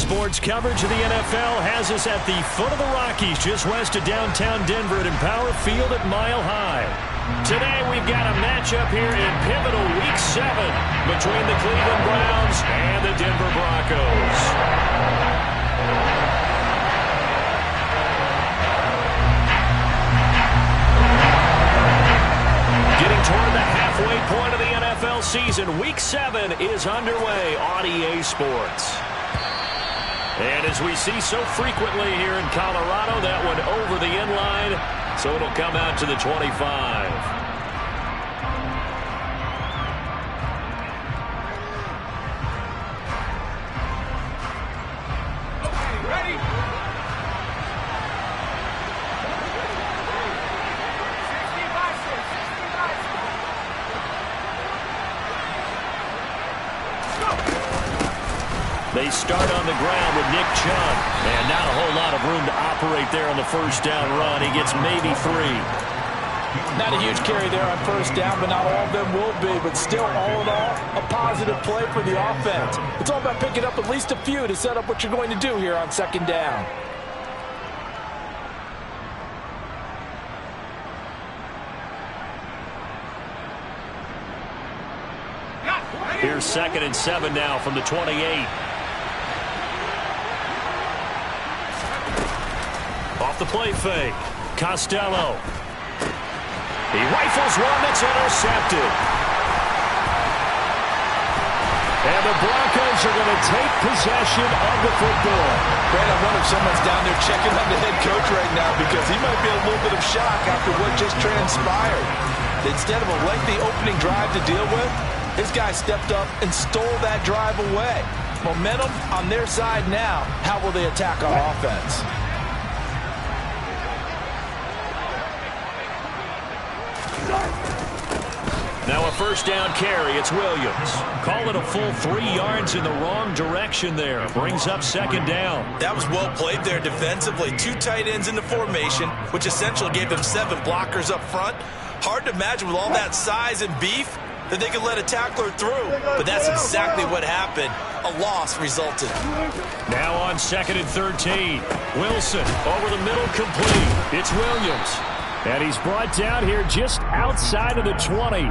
Sports coverage of the NFL has us at the foot of the Rockies, just west of downtown Denver at Empower Field at Mile High. Today we've got a matchup here in pivotal Week 7 between the Cleveland Browns and the Denver Broncos. Getting toward the halfway point of the NFL season, Week 7 is underway on EA Sports. And as we see so frequently here in Colorado, that one over the inline, so it'll come out to the 25. They start on the ground with Nick Chubb. And not a whole lot of room to operate there on the first down run. He gets maybe 3. Not a huge carry there on first down, but not all of them will be. But still, all in all, a positive play for the offense. It's all about picking up at least a few to set up what you're going to do here on second down. Here's 2nd and 7 now from the 28. Off the play fake. Costello. He rifles one that's intercepted. And the Broncos are going to take possession of the football. Brad, I wonder if someone's down there checking on the head coach right now because he might be in a little bit of shock after what just transpired. Instead of a lengthy opening drive to deal with, his guy stepped up and stole that drive away. Momentum on their side now. How will they attack on offense? Now a first down carry. It's Williams. Call it a full 3 yards in the wrong direction there. Brings up 2nd down. That was well played there defensively. 2 tight ends in the formation, which essentially gave them 7 blockers up front. Hard to imagine with all that size and beef that they could let a tackler through. But that's exactly what happened. A loss resulted. Now on 2nd and 13. Wilson over the middle, complete. It's Williams. And he's brought down here just outside of the 20.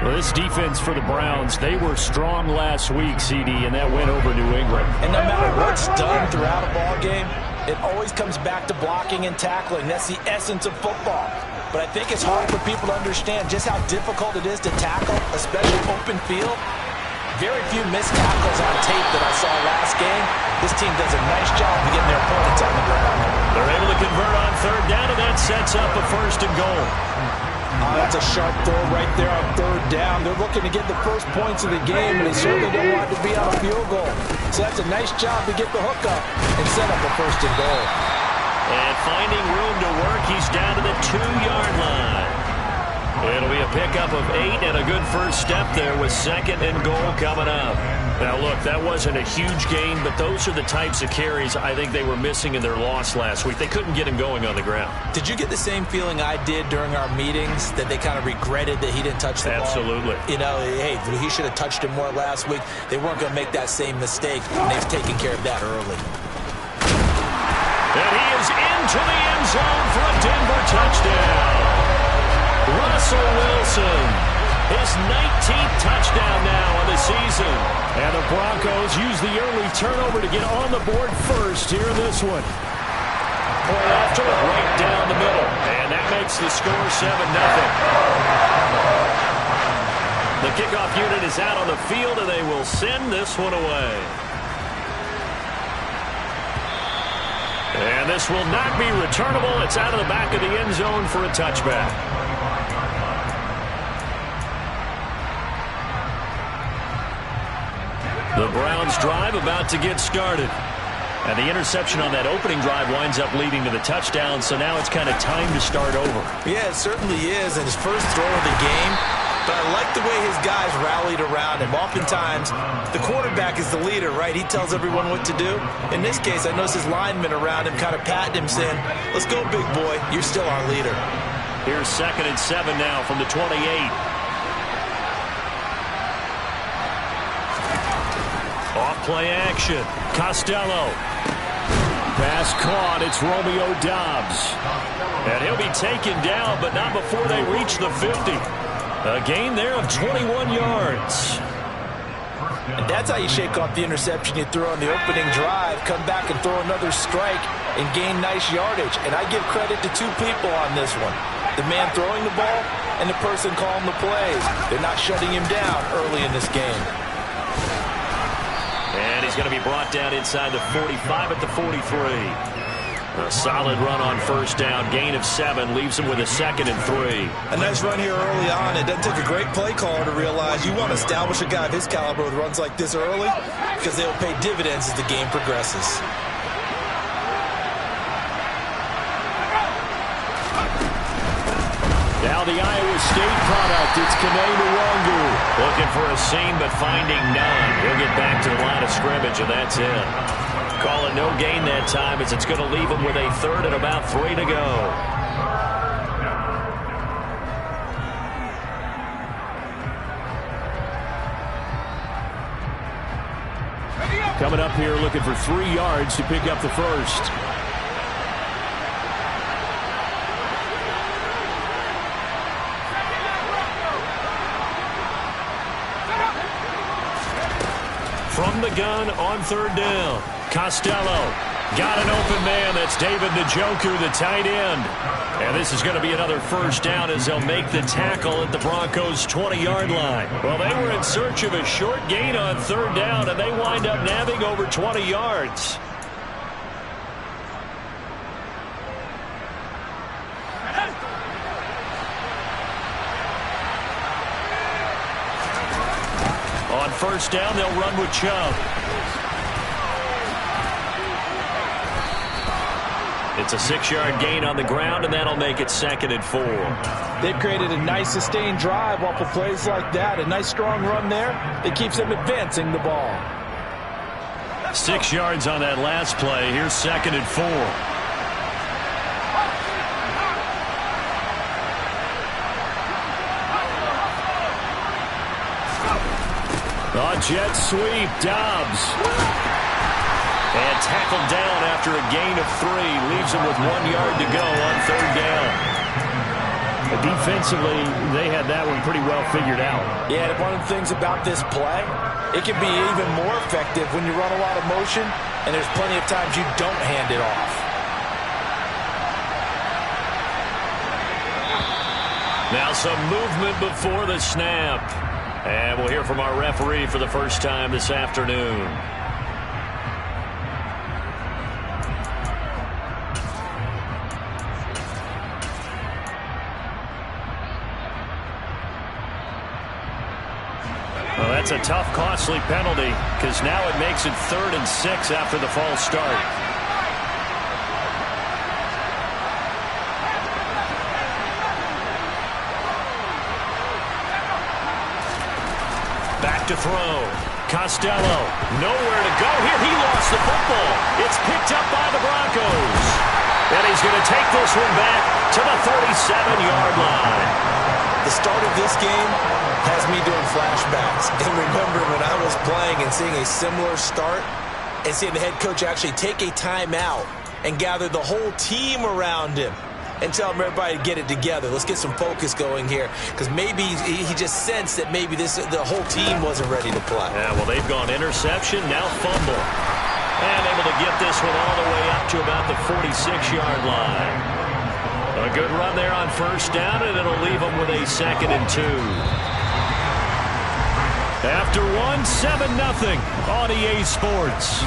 Well, this defense for the Browns, they were strong last week, CD, and that went over New England. And no matter what's done throughout a ball game, it always comes back to blocking and tackling. That's the essence of football. But I think it's hard for people to understand just how difficult it is to tackle, especially open field. Very few missed tackles on tape that I saw last game. This team does a nice job of getting their opponents on the ground. They're able to convert on 3rd down, and that sets up a 1st and goal. That's a sharp throw right there on 3rd down. They're looking to get the first points of the game, and they certainly don't want to be on a field goal. So that's a nice job to get the hook up and set up a 1st and goal. And finding room to work, he's down to the 2-yard line. It'll be a pickup of 8 and a good first step there with 2nd and goal coming up. Now, look, that wasn't a huge gain, but those are the types of carries I think they were missing in their loss last week. They couldn't get him going on the ground. Did you get the same feeling I did during our meetings, that they kind of regretted that he didn't touch the ball? Absolutely. You know, hey, he should have touched him more last week. They weren't going to make that same mistake, and they've taken care of that early. And he is into the end zone for a Denver touchdown. Russell Wilson, his 19th touchdown now of the season. And the Broncos use the early turnover to get on the board first here in this one. Point after, right down the middle. And that makes the score 7-0. The kickoff unit is out on the field, and they will send this one away. And this will not be returnable. It's out of the back of the end zone for a touchback. The Browns drive about to get started. And the interception on that opening drive winds up leading to the touchdown, so now it's kind of time to start over. Yeah, it certainly is, and his first throw of the game. But I like the way his guys rallied around him. Oftentimes, the quarterback is the leader, right? He tells everyone what to do. In this case, I noticed his linemen around him kind of patting him, saying, "Let's go, big boy. You're still our leader." Here's 2nd and 7 now from the 28. Off play action. Costello. Pass caught. It's Romeo Doubs. And he'll be taken down, but not before they reach the 50. A gain there of 21 yards. And that's how you shake off the interception you threw on the opening drive, come back and throw another strike and gain nice yardage. And I give credit to two people on this one. The man throwing the ball and the person calling the plays. They're not shutting him down early in this game. And he's going to be brought down inside the 45 at the 43. A solid run on first down. Gain of 7 leaves him with a 2nd and 3. A nice run here early on. It doesn't take a great play caller to realize you want to establish a guy of his caliber with runs like this early because they will pay dividends as the game progresses. Now the Iowa State product. It's Kene Nwangu. Looking for a seam but finding none. He'll get back to the line of scrimmage and that's it. Call it no gain that time as it's going to leave him with a 3rd and about 3 to go. Coming up here looking for 3 yards to pick up the first. From the gun on 3rd down. Costello got an open man. That's David Njoku, the tight end. And this is going to be another first down as they'll make the tackle at the Broncos' 20-yard line. Well, they were in search of a short gain on 3rd down, and they wind up nabbing over 20 yards. On first down, they'll run with Chubb. It's a 6-yard gain on the ground, and that'll make it 2nd and 4. They've created a nice sustained drive off of plays like that. A nice strong run there. It keeps them advancing the ball. 6 yards on that last play. Here's 2nd and 4. A jet sweep, Doubs. And tackled down after a gain of 3. Leaves him with 1 yard to go on 3rd down. Defensively, they had that one pretty well figured out. Yeah, and one of the things about this play, it can be even more effective when you run a lot of motion, and there's plenty of times you don't hand it off. Now some movement before the snap. And we'll hear from our referee for the first time this afternoon. Well, that's a tough, costly penalty because now it makes it 3rd and 6 after the false start. Back to throw. Costello, nowhere to go here. He lost the football. It's picked up by the Broncos. And he's going to take this one back to the 37-yard line. The start of this game has me doing flashbacks and remembering when I was playing and seeing a similar start and seeing the head coach actually take a timeout and gather the whole team around him and tell everybody to get it together. Let's get some focus going here because maybe he just sensed that maybe the whole team wasn't ready to play. Yeah, well, they've gone interception, now fumble. And able to get this one all the way up to about the 46-yard line. A good run there on first down, and it'll leave them with a 2nd and 2. After 7-0 on EA Sports.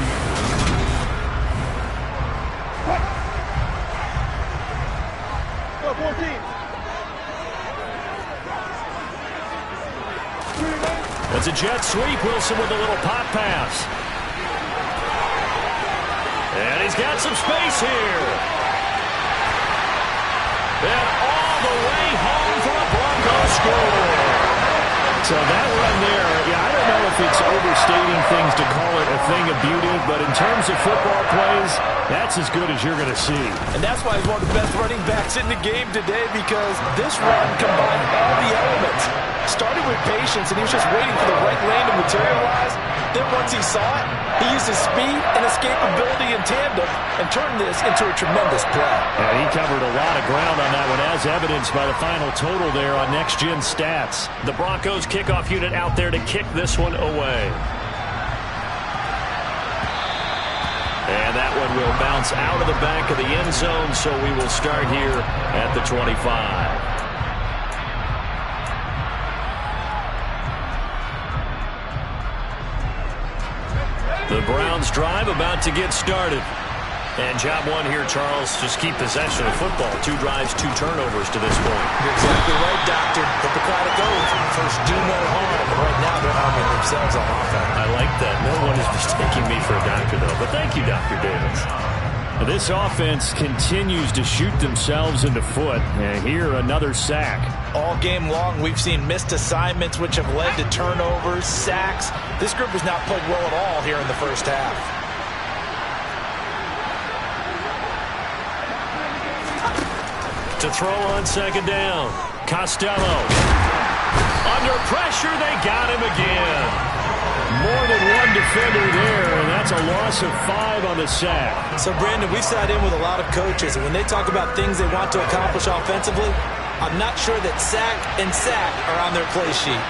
That's a jet sweep. Wilson with a little pop pass. And he's got some space here. And all the way home for a Broncos score. So that run there, yeah, I don't know if it's overstating things to call it a thing of beauty, but in terms of football plays, that's as good as you're going to see. And that's why he's one of the best running backs in the game today, because this run combined all the elements. Started with patience, and he was just waiting for the right lane to materialize, Then once he saw it, he used his speed and escapability in tandem and turned this into a tremendous play. Yeah, he covered a lot of ground on that one, as evidenced by the final total there on Next Gen Stats. The Broncos kickoff unit out there to kick this one away. And that one will bounce out of the back of the end zone, so we will start here at the 25. The Browns drive about to get started. And job one here, Charles, just keep possession of football. 2 drives, 2 turnovers to this point. You're exactly right, Doctor. Hippocratic oath. First, do no harm. Right now, they're harming themselves on offense. I like that. No one is mistaking me for a doctor, though. But thank you, Dr. Davis. This offense continues to shoot themselves in the foot. And here, another sack. All game long, we've seen missed assignments, which have led to turnovers, sacks. This group has not played well at all here in the first half. To throw on second down. Costello. Under pressure, they got him again. More than one defender there, and that's a loss of 5 on the sack. So, Brandon, we've sat in with a lot of coaches, and when they talk about things they want to accomplish offensively, I'm not sure that sack and sack are on their play sheet.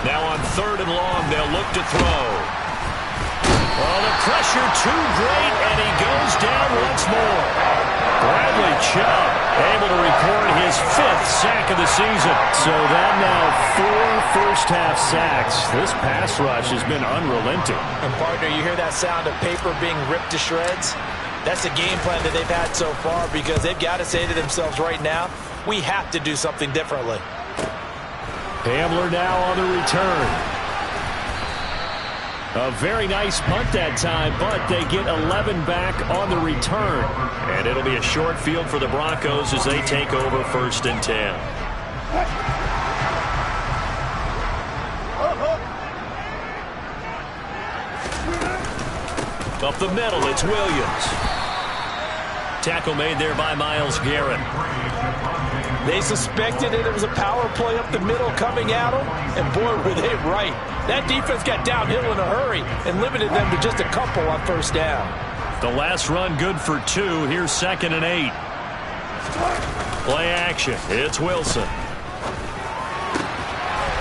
Now on 3rd and long, they'll look to throw. Oh, the pressure too great, and he goes down once more. Bradley Chubb able to record his 5th sack of the season. So that now 4 first-half sacks. This pass rush has been unrelenting. And, partner, you hear that sound of paper being ripped to shreds? That's the game plan that they've had so far, because they've got to say to themselves right now, we have to do something differently. Hamler now on the return. A very nice punt that time, but they get 11 back on the return. And it'll be a short field for the Broncos as they take over 1st and 10. Up the middle, it's Williams. Tackle made there by Myles Garrett. They suspected it was a power play up the middle coming at them, and boy, were they right. That defense got downhill in a hurry and limited them to just a couple on 1st down. The last run good for 2. Here's 2nd and 8. Play action. It's Wilson.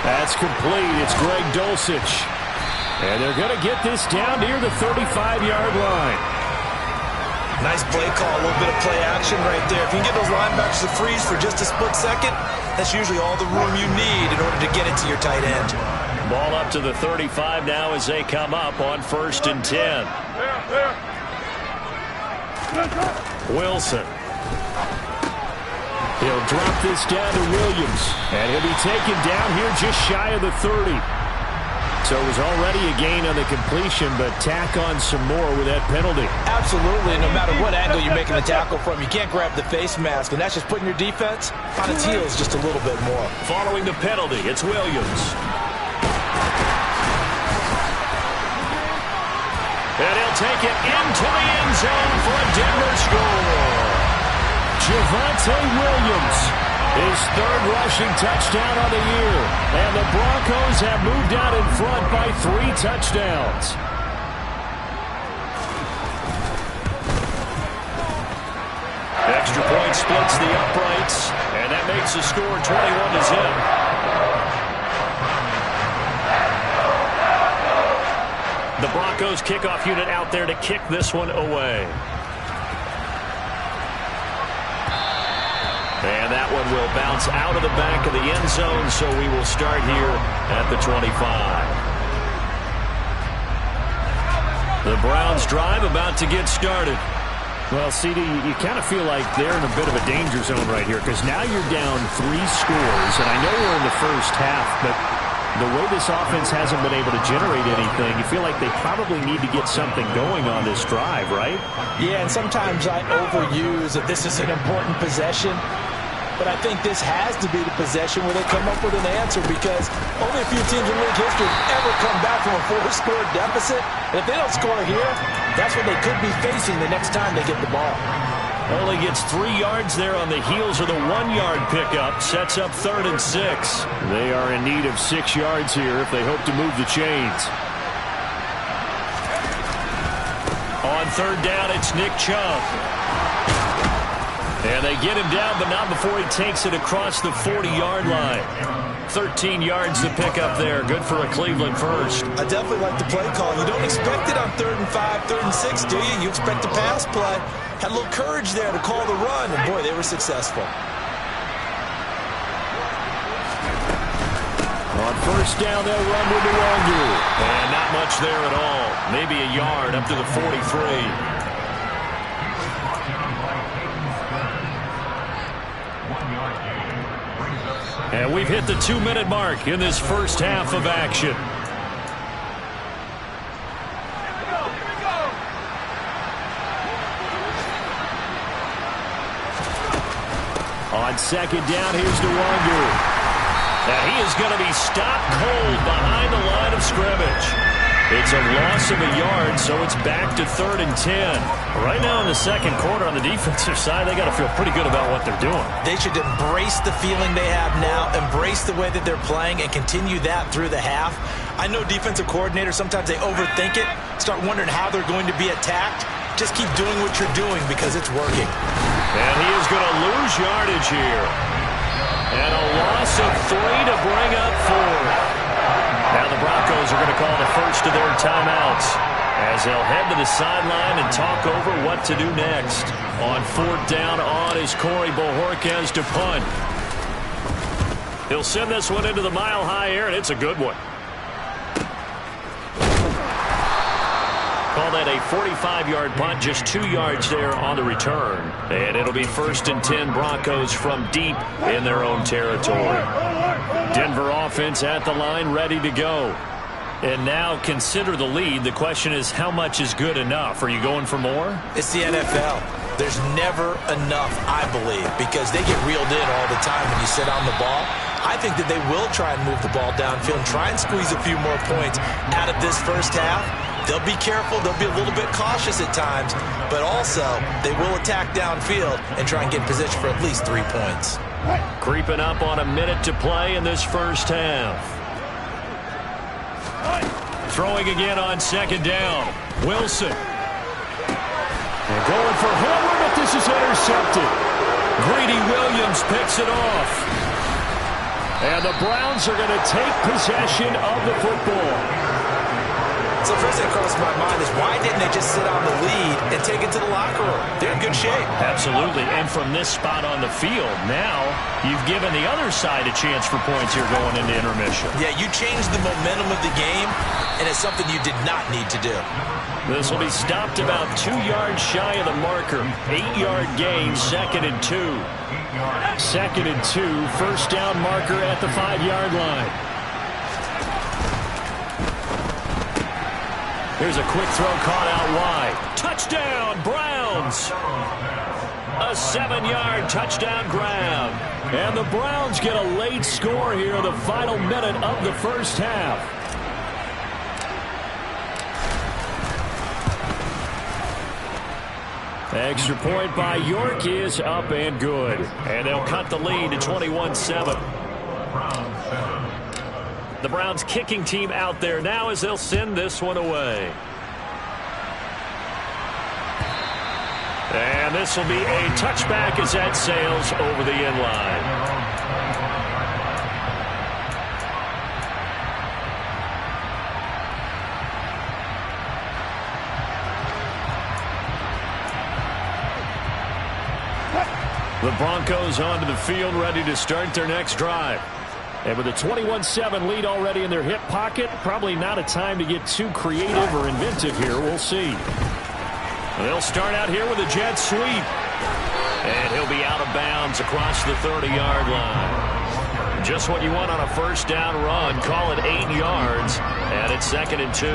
That's complete. It's Greg Dulcich. And they're going to get this down near the 35-yard line. Nice play call, a little bit of play action right there. If you can get those linebackers to freeze for just a split second, that's usually all the room you need in order to get it to your tight end. Ball up to the 35 now as they come up on 1st and 10. Wilson. He'll drop this down to Williams, and he'll be taken down here just shy of the 30. So it was already a gain on the completion, but tack on some more with that penalty. Absolutely. No matter what angle you're making the tackle from, you can't grab the face mask, and that's just putting your defense on its heels just a little bit more. Following the penalty, it's Williams. And he'll take it into the end zone for a Denver score. Javonte Williams, his 3rd rushing touchdown on the year. And the Broncos have moved out in front by 3 touchdowns. Extra point splits the uprights, and that makes the score 21-0. The Broncos kickoff unit out there to kick this one away. And that one will bounce out of the back of the end zone, so we will start here at the 25. The Browns drive about to get started. Well, CD, you kind of feel like they're in a bit of a danger zone right here, because now you're down 3 scores, and I know we're in the first half, but the way this offense hasn't been able to generate anything, you feel like they probably need to get something going on this drive, right? Yeah, and sometimes I overuse that this is an important possession. But I think this has to be the possession where they come up with an answer, because only a few teams in league history have ever come back from a 4-score deficit. And if they don't score here, that's what they could be facing the next time they get the ball. Only gets 3 yards there on the heels of the 1-yard pickup. Sets up 3rd and 6. They are in need of 6 yards here if they hope to move the chains. On 3rd down, it's Nick Chubb. And they get him down, but not before he takes it across the 40-yard line. 13 yards to pick up there. Good for a Cleveland first. I definitely like the play call. You don't expect it on 3rd and 5, 3rd and 6, do you? You expect a pass play. Had a little courage there to call the run, and boy, they were successful. On 1st down, they'll run with the Wongu. And not much there at all. Maybe a yard up to the 43. And we've hit the 2-minute mark in this first half of action. On 2nd down, here's Nwangu. And he is going to be stopped cold behind the line of scrimmage. It's a loss of a yard, so it's back to 3rd and 10. Right now in the second quarter on the defensive side, they got to feel pretty good about what they're doing. They should embrace the feeling they have now, embrace the way that they're playing, and continue that through the half. I know defensive coordinators, sometimes they overthink it, start wondering how they're going to be attacked. Just keep doing what you're doing because it's working. And he is going to lose yardage here. And a loss of 3 to bring up 4. Now the Broncos are going to call the first of their timeouts as they'll head to the sideline and talk over what to do next. On 4th down on is Corey Bojorquez to punt. He'll send this one into the mile-high air, and it's a good one. Call that a 45-yard punt, just 2 yards there on the return. And it'll be 1st and 10 Broncos from deep in their own territory. Denver offense at the line, ready to go. And now consider the lead. The question is, how much is good enough? Are you going for more? It's the NFL. There's never enough, I believe, because they get reeled in all the time when you sit on the ball. I think that they will try and move the ball downfield and try and squeeze a few more points out of this first half. They'll be careful. They'll be a little bit cautious at times, but also they will attack downfield and try and get in position for at least 3 points. Creeping up on a minute to play in this first half. Throwing again on 2nd down. Wilson. And going for Homer, but this is intercepted. Greedy Williams picks it off. And the Browns are going to take possession of the football. So first thing that crossed my mind is why didn't they just sit on the lead and take it to the locker room? They're in good shape. Absolutely. And from this spot on the field, now you've given the other side a chance for points here going into intermission. Yeah, you changed the momentum of the game, and it's something you did not need to do. This will be stopped about 2 yards shy of the marker. 8-yard gain, 2nd and 2. 2nd and 2, 1st down marker at the 5-yard line. Here's a quick throw caught out wide. Touchdown, Browns! A 7-yard touchdown grab. And the Browns get a late score here in the final minute of the first half. Extra point by York is up and good. And they'll cut the lead to 21-7. The Browns kicking team out there now as they'll send this one away. And this will be a touchback as that sails over the end line. The Broncos onto the field, ready to start their next drive. And with a 21-7 lead already in their hip pocket, probably not a time to get too creative or inventive here. We'll see. They'll start out here with a jet sweep. And he'll be out of bounds across the 30-yard line. Just what you want on a first down run. Call it 8 yards. And it's 2nd and 2.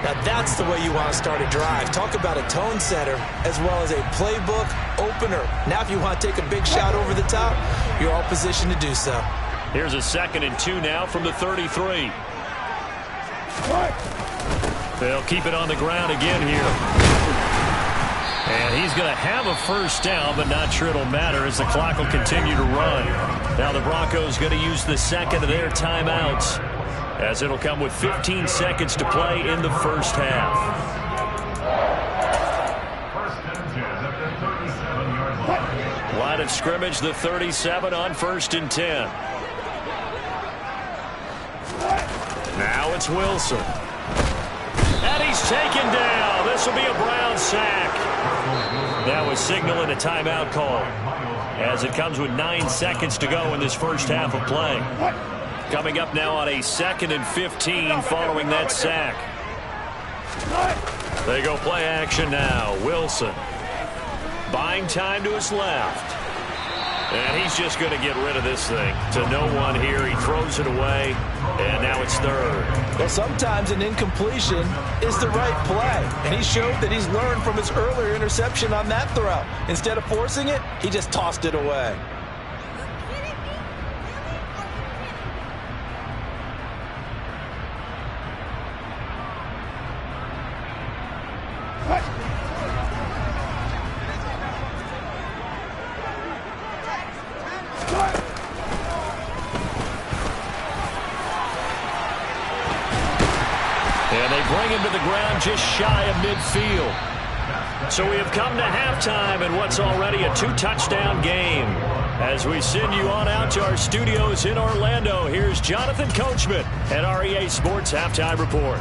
Now that's the way you want to start a drive. Talk about a tone setter as well as a playbook opener. Now if you want to take a big shot over the top, you're all positioned to do so. Here's a 2nd and 2 now from the 33. They'll keep it on the ground again here. And he's going to have a first down, but not sure it'll matter as the clock will continue to run. Now the Broncos going to use the second of their timeouts, as it'll come with 15 seconds to play in the first half. Line of scrimmage, the 37 on 1st and 10. Now it's Wilson. And he's taken down. This will be a Brown sack. That was signaling a timeout call, as it comes with 9 seconds to go in this first half of play. Coming up now on a 2nd and 15 following that sack. They go play action now. Wilson buying time to his left. And he's just going to get rid of this thing to no one here. He throws it away, and now it's 3rd. Well, sometimes an incompletion is the right play, and he showed that he's learned from his earlier interception on that throw. Instead of forcing it, he just tossed it away. And they bring him to the ground just shy of midfield. So we have come to halftime in what's already a 2-touchdown game. As we send you on out to our studios in Orlando, here's Jonathan Coachman at REA Sports Halftime Report.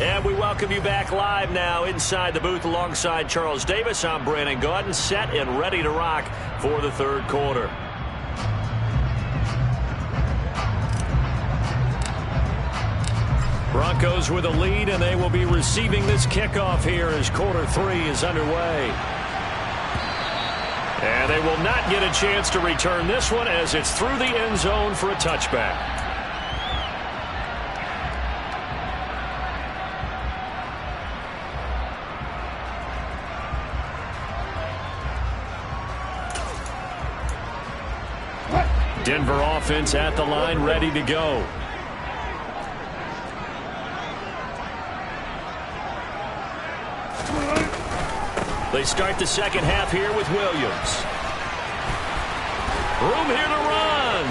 And we welcome you back live now inside the booth alongside Charles Davis. I'm Brandon Gaudin, set and ready to rock for the 3rd quarter. Broncos with a lead, and they will be receiving this kickoff here as quarter 3 is underway. And they will not get a chance to return this one as it's through the end zone for a touchback. Denver offense at the line, ready to go. They start the second half here with Williams. Room here to run.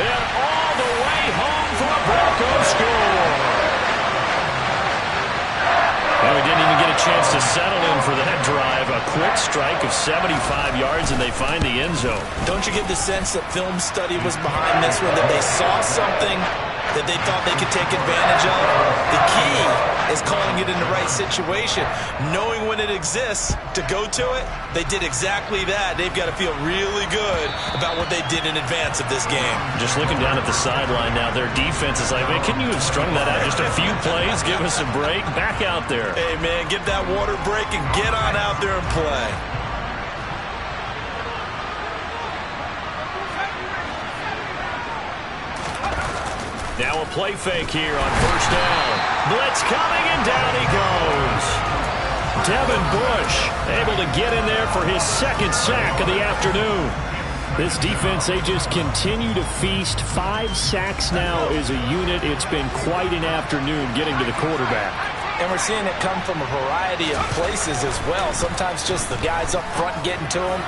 And all the way home for a Broncos score. And we didn't even get a chance to settle in for that drive. A quick strike of 75 yards, and they find the end zone. Don't you get the sense that film study was behind this one, that they saw something that they thought they could take advantage of? The key is calling it in the right situation, knowing when it exists to go to it. They did exactly that. They've got to feel really good about what they did in advance of this game. Just looking down at the sideline now, their defense is like, man, can you have strung that out just a few plays? Give us a break. Back out there. Hey, man, get that water break and get on out there and play. Now a play fake here on 1st down. Blitz coming, and down he goes. Devin Bush able to get in there for his 2nd sack of the afternoon. This defense, they just continue to feast. 5 sacks now as a unit. It's been quite an afternoon getting to the quarterback. And we're seeing it come from a variety of places as well. Sometimes just the guys up front getting to him.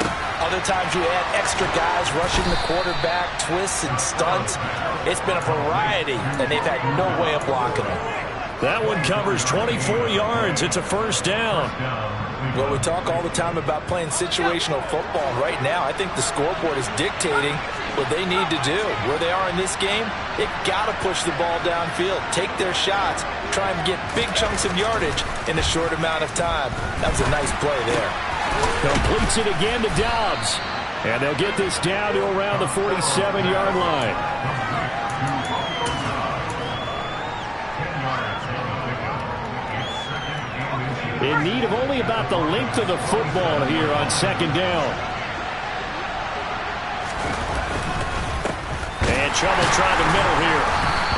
Other times you add extra guys rushing the quarterback, twists and stunts. It's been a variety, and they've had no way of blocking him. That one covers 24 yards. It's a 1st down. Well, we talk all the time about playing situational football. Right now, I think the scoreboard is dictating what they need to do. Where they are in this game, they've got to push the ball downfield, take their shots, try and get big chunks of yardage in a short amount of time. That was a nice play there. Completes it again to Dobbs. And they'll get this down to around the 47-yard line. In need of only about the length of the football here on 2nd down. And trouble trying to middle here.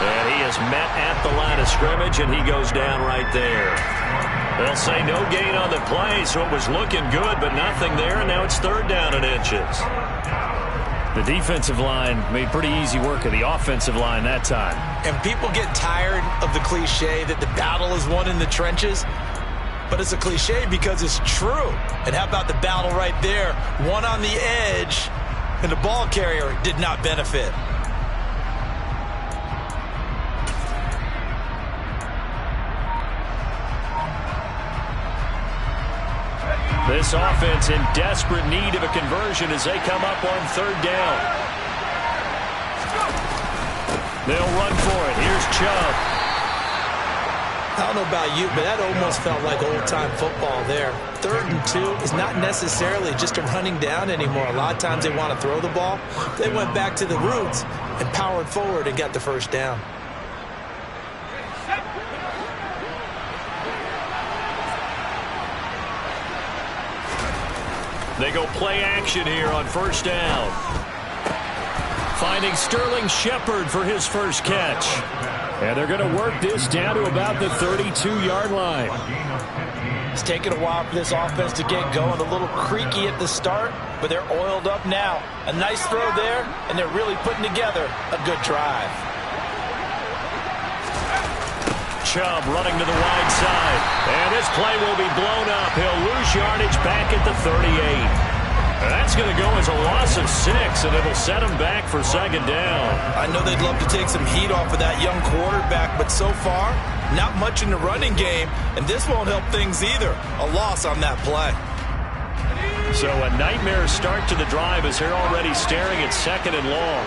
And he is met at the line of scrimmage, and he goes down right there. They'll say no gain on the play, so it was looking good, but nothing there, and now it's 3rd down and inches. The defensive line made pretty easy work of the offensive line that time. And people get tired of the cliche that the battle is won in the trenches. But it's a cliche because it's true. And how about the battle right there? One on the edge, and the ball carrier did not benefit. This offense in desperate need of a conversion as they come up on third down. They'll run for it. Here's Chubb. I don't know about you, but that almost felt like old-time football there. 3rd and 2 is not necessarily just a running down anymore. A lot of times they want to throw the ball. They went back to the roots and powered forward and got the first down. They go play action here on first down. Finding Sterling Shepard for his first catch. And they're going to work this down to about the 32-yard line. It's taken a while for this offense to get going. A little creaky at the start, but they're oiled up now. A nice throw there, and they're really putting together a good drive. Chubb running to the wide side. And this play will be blown up. He'll lose yardage back at the 38. And that's going to go as a loss of 6, and it'll set him back for second down. I know they'd love to take some heat off of that young quarterback, but so far, not much in the running game, and this won't help things either. A loss on that play. So a nightmare start to the drive as they're already staring at 2nd and long.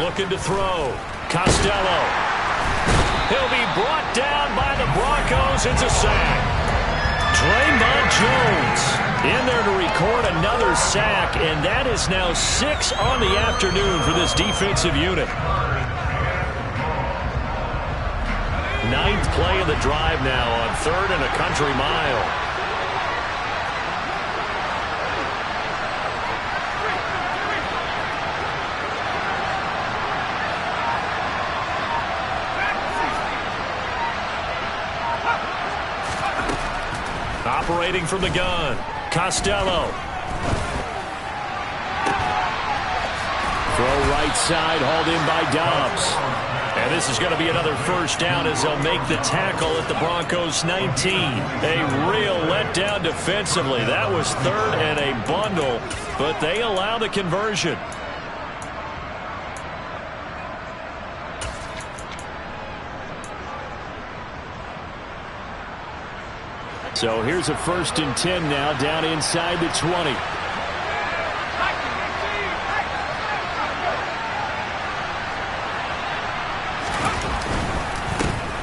Looking to throw. Costello. He'll be brought down by the Broncos. It's a sack. Draymond Jones in there to record another sack, and that is now 6 on the afternoon for this defensive unit. 9th play of the drive now on 3rd and a country mile. Operating from the gun, Costello. Throw right side, hauled in by Dobbs. And this is going to be another first down as they'll make the tackle at the Broncos 19. A real letdown defensively. That was 3rd and a bundle, but they allow the conversion. So here's a 1st and 10 now down inside the 20.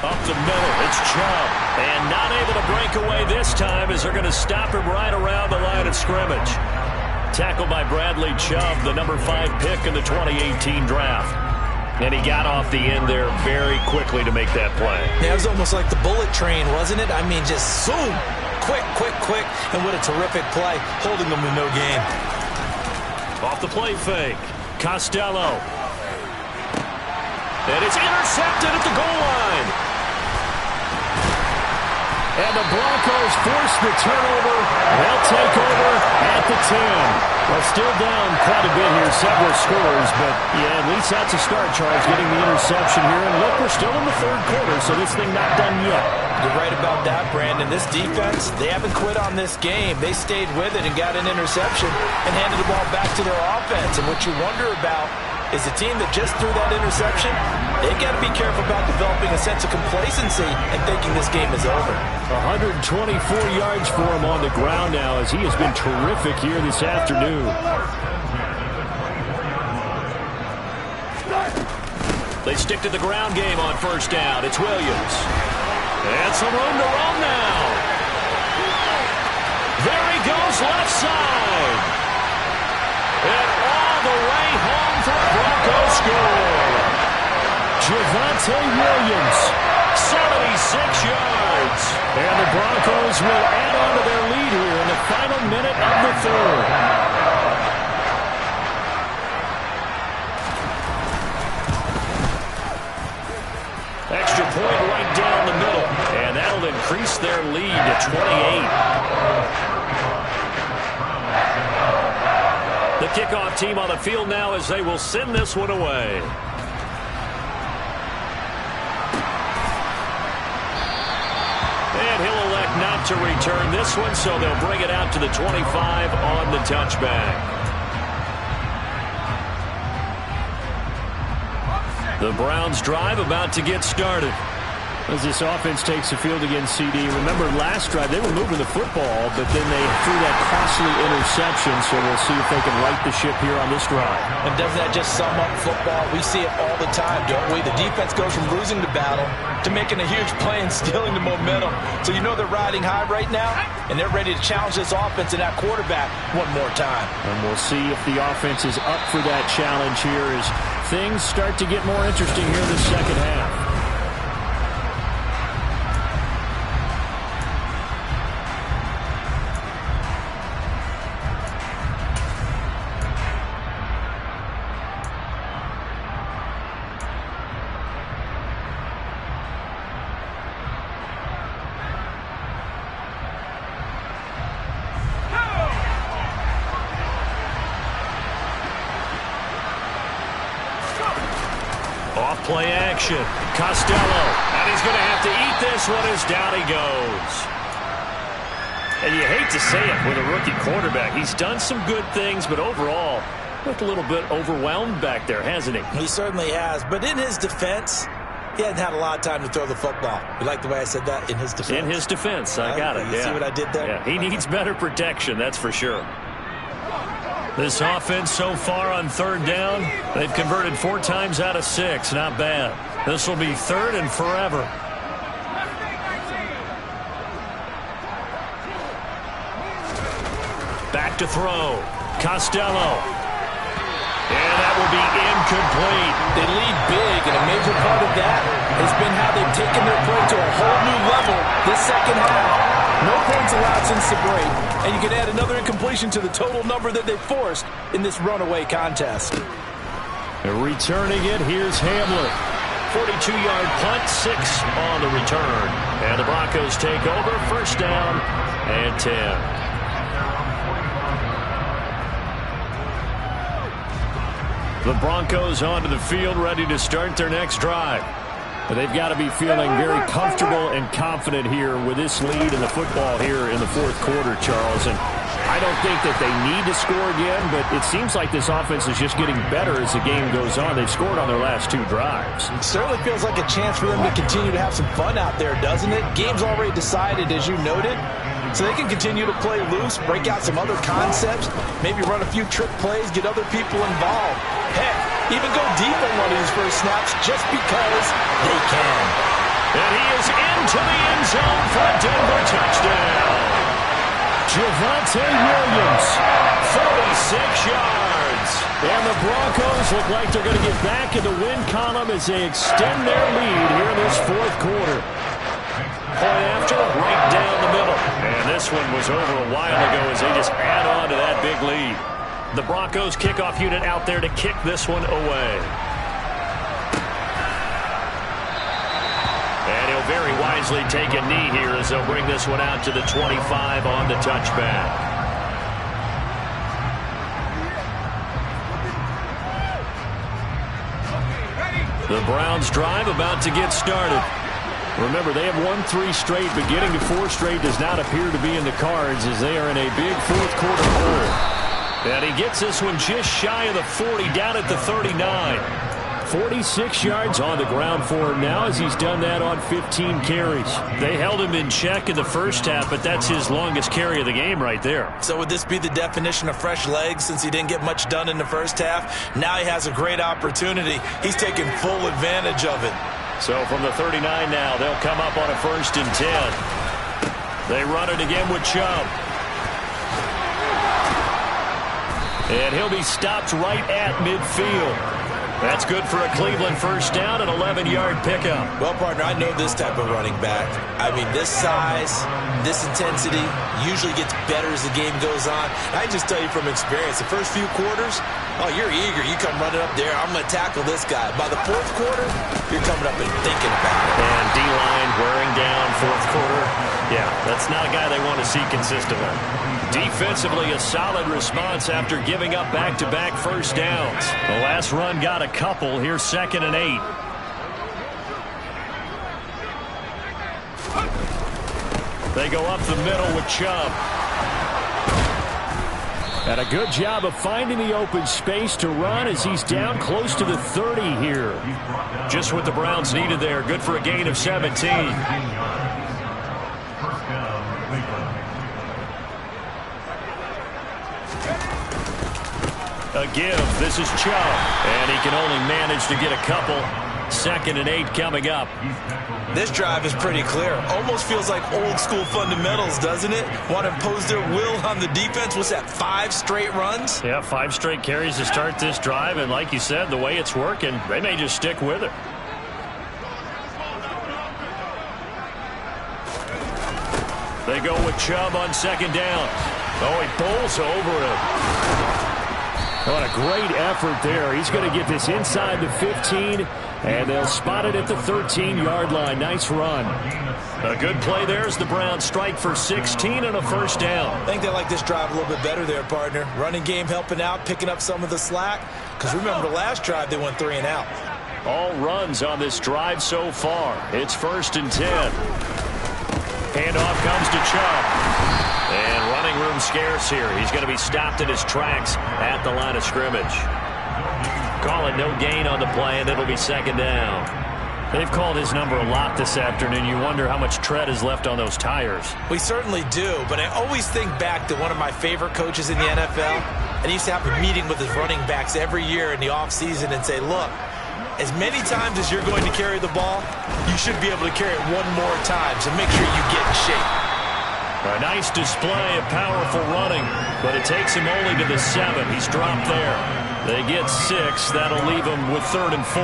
Up the middle, it's Chubb. And not able to break away this time as they're going to stop him right around the line of scrimmage. Tackled by Bradley Chubb, the number 5 pick in the 2018 draft. And he got off the end there very quickly to make that play. Yeah, it was almost like the bullet train, wasn't it? I mean, just zoom. Quick, quick, quick. And what a terrific play, holding them with no gain. Off the play fake. Costello. And it's intercepted at the goal line. And the Broncos force the turnover. They'll take over at the 10. Well, still down quite a bit here, several scores, but yeah, at least that's a start, Charles, getting the interception here. And look, we're still in the 3rd quarter, so this thing not done yet. You're right about that, Brandon. This defense, they haven't quit on this game. They stayed with it and got an interception and handed the ball back to their offense. And what you wonder about is the team that just threw that interception, they got to be careful about developing a sense of complacency and thinking this game is over. 124 yards for him on the ground now as he has been terrific here this afternoon. They stick to the ground game on first down. It's Williams. And some room to run now. There he goes left side. And all the way home for a Broncos score. Javonte Williams, 76 yards. And the Broncos will add on to their lead here in the final minute of the 3rd. Extra point right down the middle. And that'll increase their lead to 28. The kickoff team on the field now as they will send this one away. And he'll elect not to return this one, so they'll bring it out to the 25 on the touchback. The Browns drive about to get started. As this offense takes the field against CD, remember last drive they were moving the football, but then they threw that costly interception, so we'll see if they can right the ship here on this drive. And doesn't that just sum up football? We see it all the time, don't we? The defense goes from losing the battle to making a huge play and stealing the momentum. So you know they're riding high right now, and they're ready to challenge this offense and that quarterback one more time. And we'll see if the offense is up for that challenge here as things start to get more interesting here in the second half. Play action. Costello. And he's going to have to eat this one as down he goes. And you hate to say it with a rookie quarterback. He's done some good things, but overall, looked a little bit overwhelmed back there, hasn't he? He certainly has. But in his defense, he hadn't had a lot of time to throw the football. You like the way I said that? In his defense. In his defense. I got it. You see what I did there? Yeah, he needs better protection, that's for sure. This offense so far on third down, they've converted 4 times out of 6. Not bad. This will be third and forever. Back to throw. Costello. And that will be incomplete. They lead big, and a major part of that has been how they've taken their play to a whole new level this second half. No points allowed since the break, and you can add another incompletion to the total number that they forced in this runaway contest. Returning it, here's Hamler. 42-yard punt, 6 on the return. And the Broncos take over, first down and 10. The Broncos onto the field, ready to start their next drive. But they've got to be feeling very comfortable and confident here with this lead in the football here in the fourth quarter, Charles. And I don't think that they need to score again, but it seems like this offense is just getting better as the game goes on. They've scored on their last 2 drives. It certainly feels like a chance for them to continue to have some fun out there, doesn't it? Game's already decided, as you noted. So they can continue to play loose, break out some other concepts, maybe run a few trick plays, get other people involved. Heck, even go deep on one of these first snaps just because they can. And he is into the end zone for a Denver touchdown. Javonte Williams, 46 yards. And the Broncos look like they're going to get back in the win column as they extend their lead here in this fourth quarter. Point after, right down the middle. And this one was over a while ago as they just add on to that big lead. The Broncos kickoff unit out there to kick this one away. And he'll very wisely take a knee here as they'll bring this one out to the 25 on the touchback. The Browns drive about to get started. Remember, they have won 3 straight, but getting to 4 straight does not appear to be in the cards as they are in a big fourth quarter hole. And he gets this one just shy of the 40, down at the 39. 46 yards on the ground for him now as he's done that on 15 carries. They held him in check in the first half, but that's his longest carry of the game right there. So would this be the definition of fresh legs since he didn't get much done in the first half? Now he has a great opportunity. He's taking full advantage of it. So from the 39 now, they'll come up on a 1st and 10. They run it again with Chubb. And he'll be stopped right at midfield. That's good for a Cleveland first down, an 11-yard pickup. Well, partner, I know this type of running back. I mean, this size, this intensity usually gets better as the game goes on. I just tell you from experience, the first few quarters, oh, you're eager. You come running up there, I'm going to tackle this guy. By the fourth quarter, you're coming up and thinking about it. And D-line wearing down fourth quarter. Yeah, that's not a guy they want to see consistently. Defensively, a solid response after giving up back-to-back first downs. The last run got a couple. Here's 2nd and 8. They go up the middle with Chubb. And a good job of finding the open space to run as he's down close to the 30 here. Just what the Browns needed there. Good for a gain of 17. A give. This is Chubb. And he can only manage to get a couple. 2nd and 8 coming up. This drive is pretty clear. Almost feels like old school fundamentals, doesn't it? Want to impose their will on the defense. What's that, 5 straight runs? Yeah, 5 straight carries to start this drive. And like you said, the way it's working, they may just stick with it. They go with Chubb on 2nd down. Oh, he bowls over him. What a great effort there. He's going to get this inside the 15, and they'll spot it at the 13-yard line. Nice run. A good play there as the Browns strike for 16 and a first down. I think they like this drive a little bit better there, partner. Running game helping out, picking up some of the slack. Because remember, the last drive they went 3 and out. All runs on this drive so far. It's 1st and 10. Handoff comes to Chubb. And running room scarce here. He's going to be stopped in his tracks at the line of scrimmage. Call it no gain on the play, and it'll be 2nd down. They've called his number a lot this afternoon. You wonder how much tread is left on those tires. We certainly do, but I always think back to one of my favorite coaches in the NFL. And he used to have a meeting with his running backs every year in the offseason and say, look, as many times as you're going to carry the ball, you should be able to carry it one more time, so make sure you get in shape. A nice display of powerful running, but it takes him only to the 7. He's dropped there. They get 6. That'll leave them with 3rd and 4.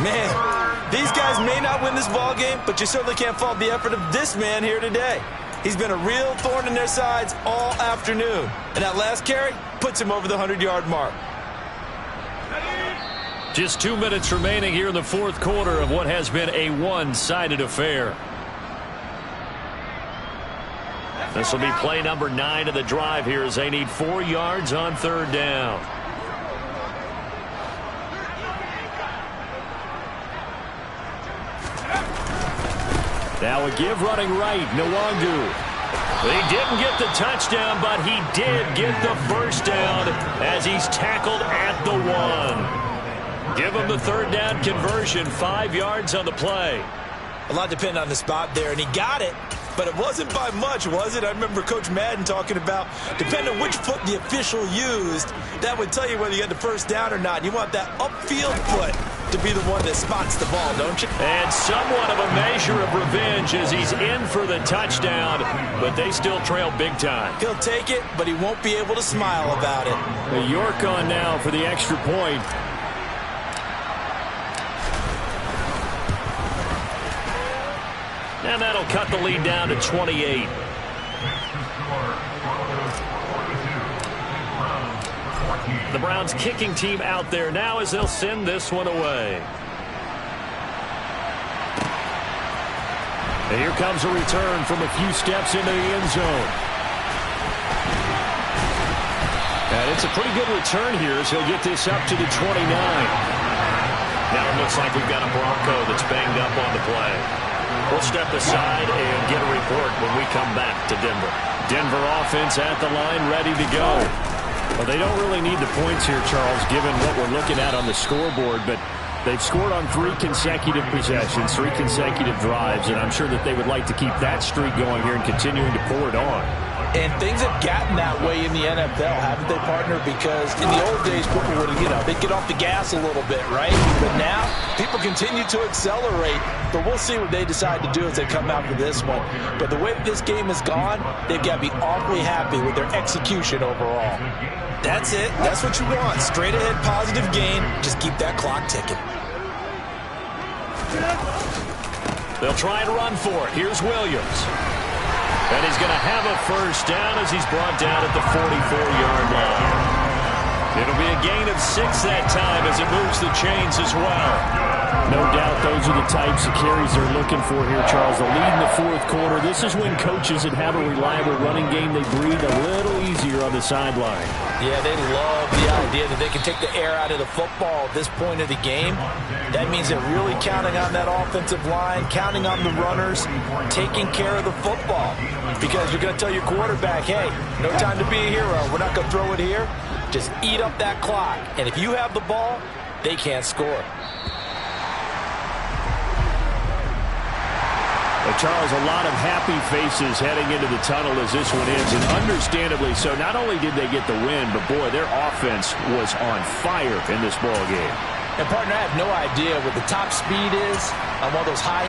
Man, these guys may not win this ball game, but you certainly can't fault the effort of this man here today. He's been a real thorn in their sides all afternoon. And that last carry puts him over the 100-yard mark. Just 2 minutes remaining here in the 4th quarter of what has been a one-sided affair. This will be play number 9 of the drive here as they need 4 yards on 3rd down. Now a give running right, Nwangu. He didn't get the touchdown, but he did get the first down as he's tackled at the 1. Give him the 3rd down conversion, 5 yards on the play. A lot depending on the spot there, and he got it. But it wasn't by much, was it? I remember Coach Madden talking about, depending on which foot the official used, that would tell you whether you had the first down or not. You want that upfield foot to be the one that spots the ball, don't you? And somewhat of a measure of revenge as he's in for the touchdown, but they still trail big time. He'll take it, but he won't be able to smile about it. York on now for the extra point. And that'll cut the lead down to 28. The Browns kicking team out there now as they'll send this one away. And here comes a return from a few steps into the end zone. And it's a pretty good return here as he'll get this up to the 29. Now it looks like we've got a Bronco that's banged up on the play. We'll step aside and get a report when we come back to Denver. Denver offense at the line, ready to go. Well, they don't really need the points here, Charles, given what we're looking at on the scoreboard, but they've scored on 3 consecutive possessions, 3 consecutive drives, and I'm sure that they would like to keep that streak going here and continuing to pour it on. And things have gotten that way in the NFL, haven't they, partner? Because in the old days, people would, they'd get off the gas a little bit, right? But now, people continue to accelerate. But we'll see what they decide to do as they come out for this one. But the way that this game has gone, they've got to be awfully happy with their execution overall. That's it. That's what you want. Straight ahead, positive gain. Just keep that clock ticking. They'll try and run for it. Here's Williams. And he's going to have a first down as he's brought down at the 44-yard line. It'll be a gain of 6 that time as it moves the chains as well. No doubt those are the types of carries they're looking for here, Charles. The lead in the fourth quarter. This is when coaches that have a reliable running game, they breathe a little easier on the sideline. Yeah, they love the idea that they can take the air out of the football at this point of the game. That means they're really counting on that offensive line, counting on the runners, taking care of the football. Because you're going to tell your quarterback, hey, no time to be a hero. We're not going to throw it here. Just eat up that clock. And if you have the ball, they can't score. Well, Charles, a lot of happy faces heading into the tunnel as this one ends, and understandably so. Not only did they get the win, but, boy, their offense was on fire in this ball game. And, partner, I have no idea what the top speed is on one of those high